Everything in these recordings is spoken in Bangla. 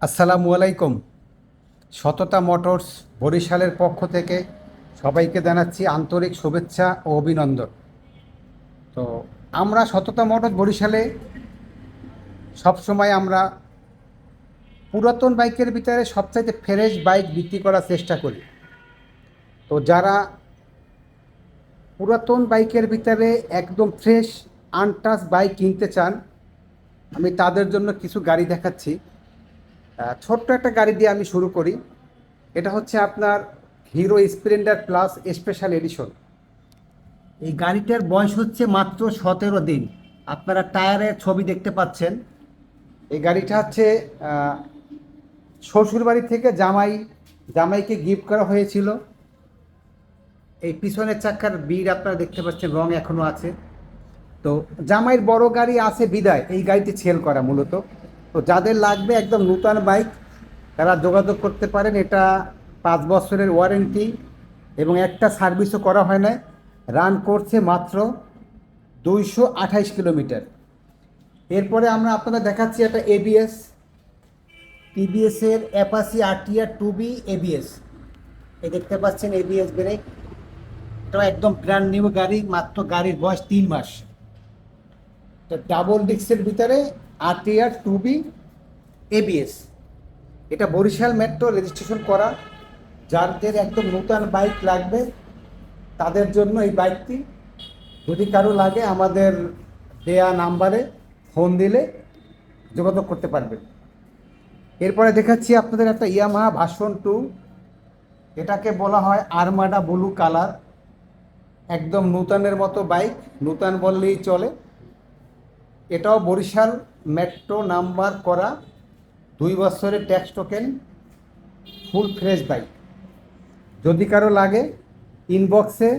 আসসালামু আলাইকুম। সততা মোটরস বরিশালের পক্ষ থেকে সবাইকে জানাচ্ছি আন্তরিক শুভেচ্ছা ও অভিনন্দন। তো আমরা সততা মোটরস বরিশালে সবসময় আমরা পুরাতন বাইকের ভিতরে সবচাইতে ফ্রেশ বাইক বিক্রি করার চেষ্টা করি। তো যারা পুরাতন বাইকের ভিতরে একদম ফ্রেশ আনটাচ বাইক কিনতে চান, আমি তাদের জন্য কিছু গাড়ি দেখাচ্ছি। ছোট্ট একটা গাড়ি দিয়ে আমি শুরু করি। এটা হচ্ছে আপনার hero Splendor plus special edition. এই গাড়িটার বয়স হচ্ছে মাত্র 17 দিন। আপনারা টায়ারের ছবি দেখতে পাচ্ছেন। এই গাড়িটা হচ্ছে শ্বশুরবাড়ি থেকে জামাইকে গিফট করা হয়েছিল। এই পিছনের চাকার বিড আপনারা দেখতে পাচ্ছেন, রং এখনও আছে। তো জামাইয়ের বড় গাড়ি আছে বিদায় এই গাড়িটি সেল করা মূলত। তো যাদের লাগবে একদম নূতন বাইক তারা যোগাযোগ করতে পারেন। এটা 5 বছরের ওয়ারেন্টি এবং একটা সার্ভিসও করা হয় না। রান করছে মাত্র 228 কিলোমিটার। এরপরে আমরা আপনাদের দেখাচ্ছি একটা এবিএস, টিভিএসের অ্যাপাচি আরটিআর 2B এবিএস। এই দেখতে পাচ্ছেন এবিএস ব্রেক। এটাও একদম ব্র্যান্ড নিউ গাড়ি, মাত্র গাড়ির বয়স 3 মাস। তো ডাবল ডিস্কের ভিতরে আরটিআর 2B এবিএস। এটা বরিশাল মেট্রো রেজিস্ট্রেশন করা। যাদের একদম নূতন বাইক লাগবে তাদের জন্য এই বাইকটি। যদি কারো লাগে আমাদের দেয়া নাম্বারে ফোন দিলে যোগাযোগ করতে পারবেন। এরপরে দেখাচ্ছি আপনাদের একটা ইয়ামাহা ভার্সন 2। এটাকে বলা হয় আরমাডা ব্লু কালার। একদম নূতনের মতো বাইক, নূতন বললেই চলে। এটাও বরিশাল মেট্রো নাম্বার করা, 2 বছরের tax token, full fresh bike. যদি কারো লাগে ইনবক্সে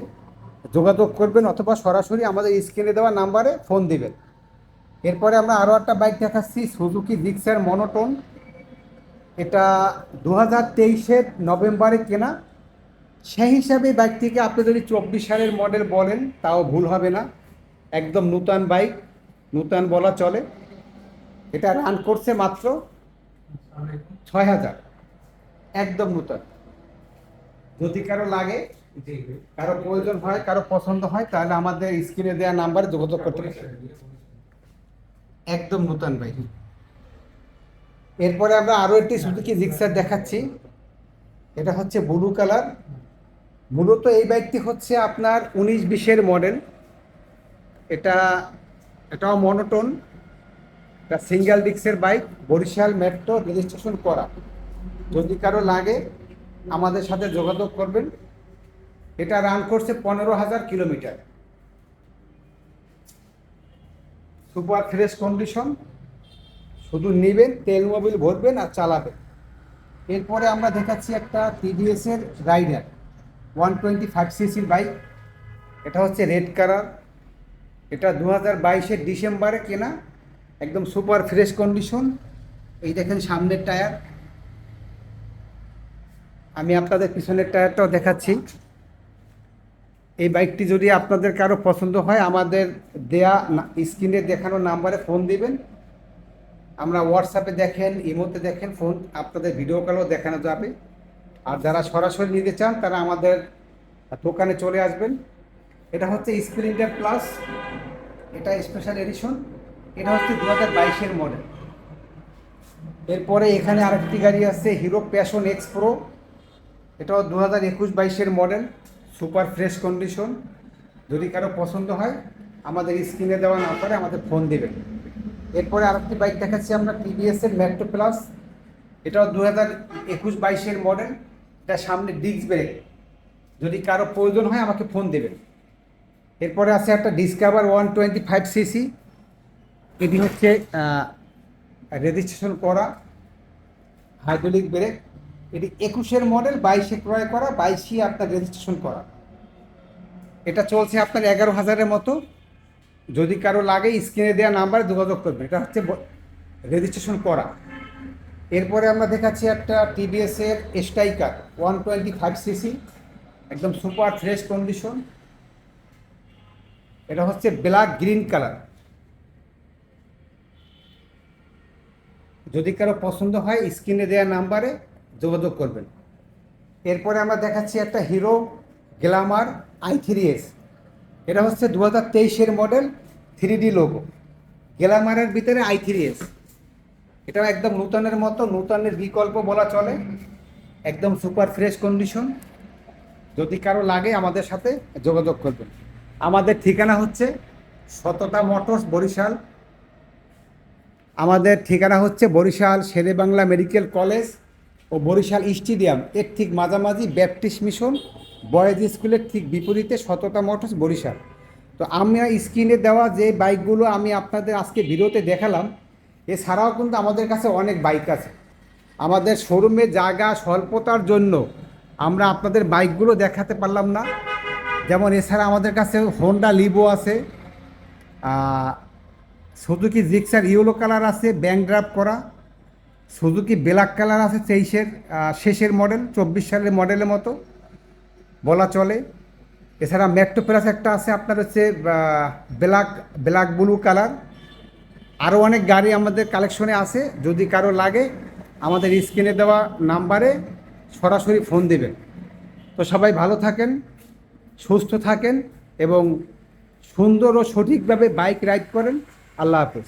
যোগাযোগ করবেন অথবা সরাসরি আমাদের স্ক্রিনে দেওয়া নাম্বারে ফোন দিবেন। এরপরে আমরা আরও একটা বাইক দেখাচ্ছি, সুজুকি জিক্সার মনোটোন। এটা 2023-এর নভেম্বরে কেনা। সেই হিসাবে বাইকটিকে আপনি যদি 24 সালের মডেল বলেন তাও ভুল হবে না। একদম নূতন বাইক, নূতন বলা চলে। এটা রান করছে মাত্র 6,000, একদম নূতন। যদি কারো লাগে, কারো প্রয়োজন হয়, কারো পছন্দ হয়, তাহলে আমাদের স্ক্রিনে দেওয়া নাম্বারে যোগাযোগ করতে পারেন। একদম নূতন বাইক। এরপরে আমরা আরও একটি সুজুকি জিক্সার দেখাচ্ছি। এটা হচ্ছে ব্লু কালার। মূলত এই বাইকটি হচ্ছে আপনার 19-20-এর মডেল। এটা এটাও মনোটোন। এটা সিঙ্গেল ডিস্কের বাইক, বরিশাল মেট্রো রেজিস্ট্রেশন করা। যদি কারো লাগে আমাদের সাথে যোগাযোগ করবেন। এটা রান করছে 15,000 কিলোমিটার। Super fresh condition. শুধু নেবেন, তেল মোবিল ভরবেন আর চালাবেন। এরপরে আমরা দেখাচ্ছি একটা টিভিএসের রাইডার 125 সিসির বাইক। এটা হচ্ছে রেড কালার। এটা 2022-এর ডিসেম্বরে কেনা, একদম সুপার ফ্রেশ কন্ডিশন। এই দেখেন সামনের টায়ার। আমি আপনাদের পিছনের টায়ারটাও দেখাচ্ছি। এই বাইকটি যদি আপনাদের কারো পছন্দ হয় আমাদের দেয়া স্ক্রিনে দেখানো নাম্বারে ফোন দিবেন। আমরা হোয়াটসঅ্যাপে দেখেন, ইমোতে দেখেন, ফোন আপনাদের ভিডিও কলও দেখানো যাবে। আর যারা সরাসরি নিতে চান তারা আমাদের দোকানে চলে আসবেন। এটা হচ্ছে স্প্লেন্ডার প্লাস, এটা স্পেশাল এডিশন। এটা হচ্ছে 2022-এর মডেল। এরপরে এখানে আরেকটি গাড়ি আছে হিরো প্যাশন এক্স প্রো। এটাও 2021-22-এর মডেল, সুপার ফ্রেশ কন্ডিশন। যদি কারো পছন্দ হয় আমাদের স্ক্রিনে দেওয়া নাম্বারে আমাদের ফোন দেবেন। এরপরে আরেকটি বাইক দেখাচ্ছি আমরা টিভিএসের মেট্রো প্লাস। এটাও 2021-22-এর মডেল। এটা সামনে ডিস্ক ব্রেক। যদি কারো প্রয়োজন হয় আমাকে ফোন দেবেন। এরপরে আছে একটা ডিসকভার 125 সিসি। এটি হচ্ছে রেজিস্ট্রেশন করা, হাইড্রোলিক ব্রেক। এটি 21-এর মডেল, 22-এ ক্রয় করা, 22-ই আপনার রেজিস্ট্রেশন করা। এটা চলছে আপনার 11,000-এর মতো। যদি কারো লাগে স্ক্রিনে দেওয়া নাম্বারে যোগাযোগ করবে। এটা হচ্ছে রেজিস্ট্রেশন করা। এরপরে আমরা দেখাচ্ছি একটা টিভিএসের স্ট্রাইকার 125 সিসি, একদম সুপার ফ্রেশ কন্ডিশন। এটা হচ্ছে ব্ল্যাক গ্রিন কালার। যদি কারো পছন্দ হয় স্ক্রিনে দেওয়া নাম্বারে যোগাযোগ করবেন। এরপরে আমরা দেখাচ্ছি একটা হিরো গ্ল্যামার i3s। এটা হচ্ছে 2023-এর মডেল, 3D লোগো, গ্ল্যামারের ভিতরে i3s। এটা একদম নূতনের মতো, নূতনের বিকল্প বলা চলে, একদম সুপার ফ্রেশ কন্ডিশন। যদি কারো লাগে আমাদের সাথে যোগাযোগ করবেন। আমাদের ঠিকানা হচ্ছে সততা মোটরস, বরিশাল। আমাদের ঠিকানা হচ্ছে বরিশাল শেরেবাংলা মেডিকেল কলেজ ও বরিশাল স্টেডিয়াম এর ঠিক মাঝামাঝি ব্যাপটিস্ট মিশন বয়েজ স্কুলের ঠিক বিপরীতে সততা মোটরস, বরিশাল। তো আমি স্ক্রিনে দেওয়া যে বাইকগুলো আমি আপনাদের আজকে ভিডিওতে দেখালাম, এছাড়াও কিন্তু আমাদের কাছে অনেক বাইক আছে। আমাদের শোরুমে জায়গা স্বল্পতার জন্য আমরা আপনাদের বাইকগুলো দেখাতে পারলাম না। যেমন এছাড়া আমাদের কাছে হোন্ডা লিভো আছে, সুজুকি জিক্সার ইয়েলো কালার আছে ব্যাংক ড্রাফট করা, সুজুকি ব্ল্যাক কালার আছে 23-এর শেষের মডেল, 24 সালের মডেলের মতো বলা চলে। এছাড়া মেট্রো প্লাস একটা আছে আপনার হচ্ছে ব্ল্যাক ব্লু কালার। আরও অনেক গাড়ি আমাদের কালেকশনে আছে। যদি কারো লাগে আমাদের স্ক্রিনে দেওয়া নাম্বারে সরাসরি ফোন দেবেন। তো সবাই ভালো থাকেন, সুস্থ থাকেন এবং সুন্দর ও সঠিকভাবে বাইক রাইড করেন। আল্লাহ হাফেজ।